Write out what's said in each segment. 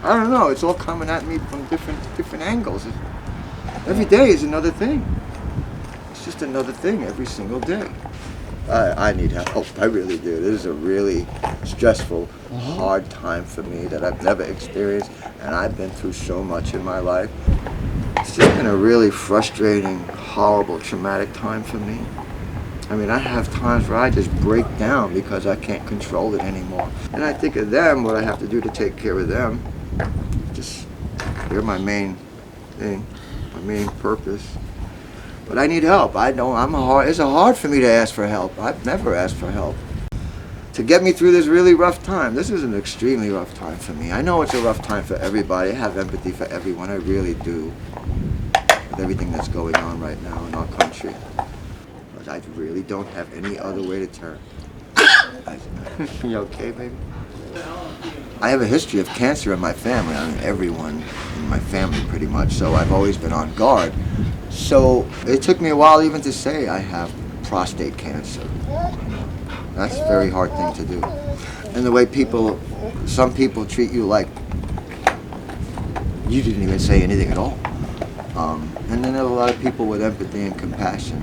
I don't know, it's all coming at me from different angles. Every day is another thing. It's just another thing every single day. I need help, I really do. This is a really stressful, hard time for me that I've never experienced, and I've been through so much in my life. It's just been a really frustrating, horrible, traumatic time for me. I mean, I have times where I just break down because I can't control it anymore. And I think of them, what I have to do to take care of them. They're my main thing, my main purpose. But I need help. It's hard for me to ask for help. I've never asked for help. To get me through this really rough time. This is an extremely rough time for me. I know it's a rough time for everybody. I have empathy for everyone, I really do. With everything that's going on right now in our country. But I really don't have any other way to turn. You okay, baby? I have a history of cancer in my family. I mean, everyone in my family pretty much, so I've always been on guard. So it took me a while even to say I have prostate cancer. That's a very hard thing to do. And the way some people treat you like you didn't even say anything at all. And then there are a lot of people with empathy and compassion.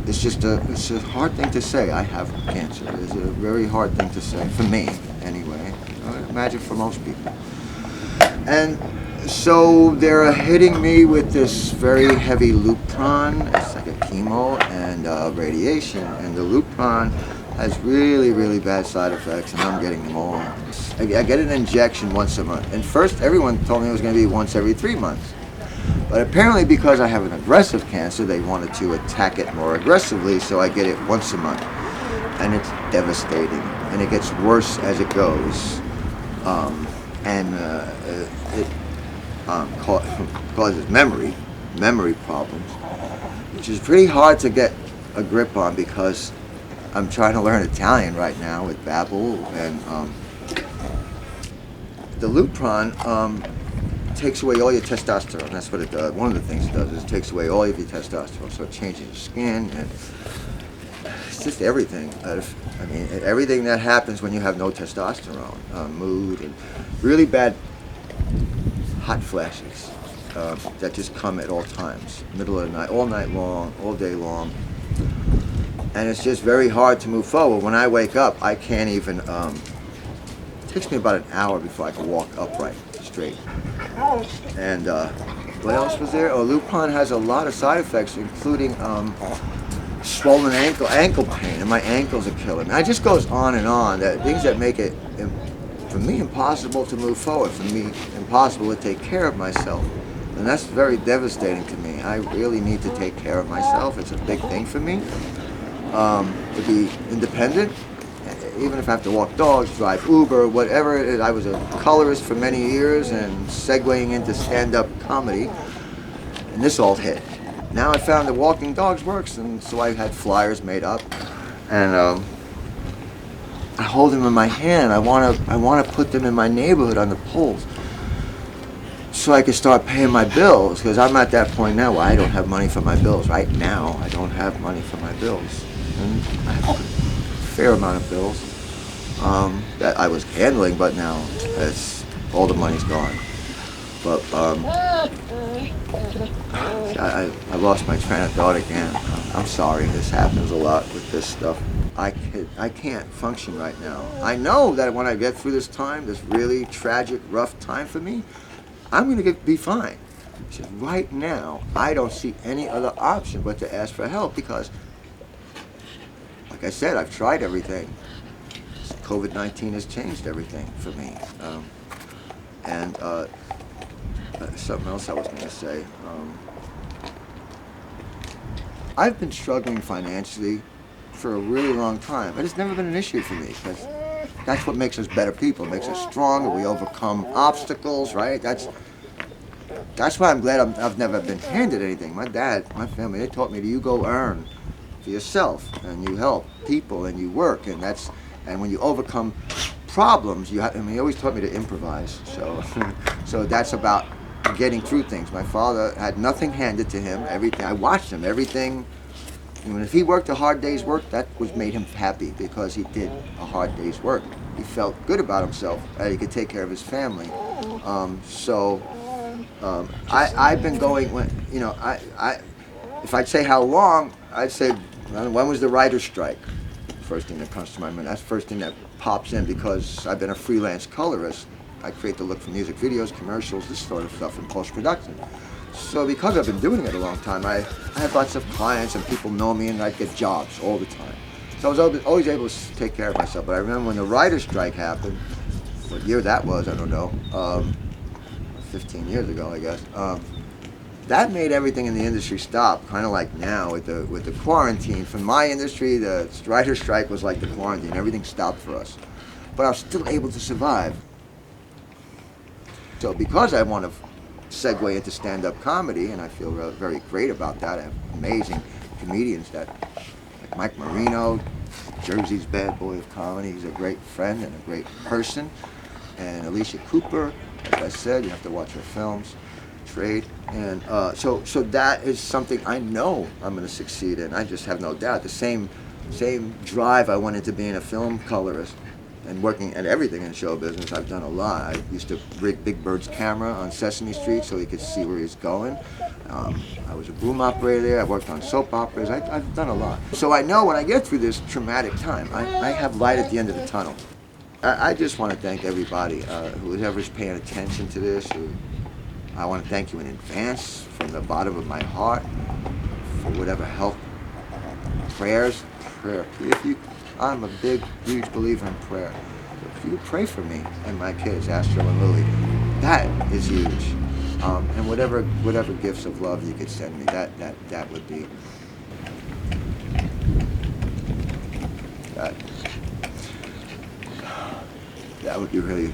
It's a hard thing to say, I have cancer. It's a very hard thing to say, for me anyway. I imagine for most people. And so they're hitting me with this very heavy Lupron. It's like a chemo and radiation. And the Lupron has really, really bad side effects, and I'm getting them all. I get an injection once a month. And first, everyone told me it was going to be once every 3 months. But apparently, because I have an aggressive cancer, they wanted to attack it more aggressively, so I get it once a month. And it's devastating. And it gets worse as it goes. It causes memory problems, which is pretty hard to get a grip on because I'm trying to learn Italian right now with Babbel, and the Lupron takes away all your testosterone. That's what it does. One of the things it does is it takes away all of your testosterone, so it changes your skin, and it's just everything. I mean, everything that happens when you have no testosterone, mood, and really bad hot flashes that just come at all times, middle of the night, all night long, all day long. And it's just very hard to move forward. When I wake up, I can't even, it takes me about an hour before I can walk upright, straight. And what else was there? Oh, Lupron has a lot of side effects, including swollen ankle pain, and my ankles are killing me. It just goes on and on. Things that make it, for me, impossible to move forward. For me, impossible to take care of myself. And that's very devastating to me. I really need to take care of myself. It's a big thing for me. To be independent, even if I have to walk dogs, drive Uber, whatever it is. I was a colorist for many years and segueing into stand-up comedy, and this all hit. Now I found that walking dogs works, and so I had flyers made up, and I hold them in my hand. I want to put them in my neighborhood on the poles, so I can start paying my bills, because I'm at that point now where I don't have money for my bills. Right now, I don't have money for my bills. And I have a fair amount of bills that I was handling, but now all the money's gone. But I lost my train of thought again. I'm sorry, this happens a lot with this stuff. I can't function right now. I know that when I get through this time, this really tragic, rough time for me, I'm going to be fine. Just right now, I don't see any other option but to ask for help because, like I said, I've tried everything. COVID-19 has changed everything for me. Something else I was going to say. I've been struggling financially for a really long time, but it's never been an issue for me because that's what makes us better people. It makes us stronger. We overcome obstacles, right? That's why I'm glad I've never been handed anything. My dad, my family, they taught me that you go earn for yourself and you help people and you work, and when you overcome problems, he always taught me to improvise. So that's about getting through things. My father had nothing handed to him. Everything I watched him. Everything And if he worked a hard day's work, that was made him happy because he did a hard day's work. He felt good about himself that he could take care of his family. I've been going when if I'd say how long, I'd say when was the writer's strike? First thing that comes to my mind. That's the first thing that pops in because I've been a freelance colorist. I create the look for music videos, commercials, this sort of stuff in post-production. So because I've been doing it a long time, I have lots of clients and people know me and I get jobs all the time. So I was always able to take care of myself. But I remember when the writer's strike happened, what year that was, I don't know, 15 years ago, I guess. That made everything in the industry stop, kind of like now with the quarantine. For my industry, the writer's strike was like the quarantine. Everything stopped for us. But I was still able to survive. So because I want to segue into stand-up comedy, and I feel very great about that. I have amazing comedians like Mike Marino, Jersey's bad boy of comedy. He's a great friend and a great person. And Alicia Cooper, as I said, you have to watch her films. Trade, and so that is something I know I'm going to succeed in. I just have no doubt. The same drive I went into being a film colorist and working at everything in show business. I've done a lot. I used to rig Big Bird's camera on Sesame Street so he could see where he's going. I was a boom operator there. I worked on soap operas. I've done a lot. So I know when I get through this traumatic time, I have light at the end of the tunnel. I just want to thank everybody whoever's paying attention to this. I want to thank you in advance from the bottom of my heart for whatever help, prayer. I'm a big, huge believer in prayer. If you pray for me and my kids, Astro and Lily, that is huge. And whatever gifts of love you could send me, that would be that would be really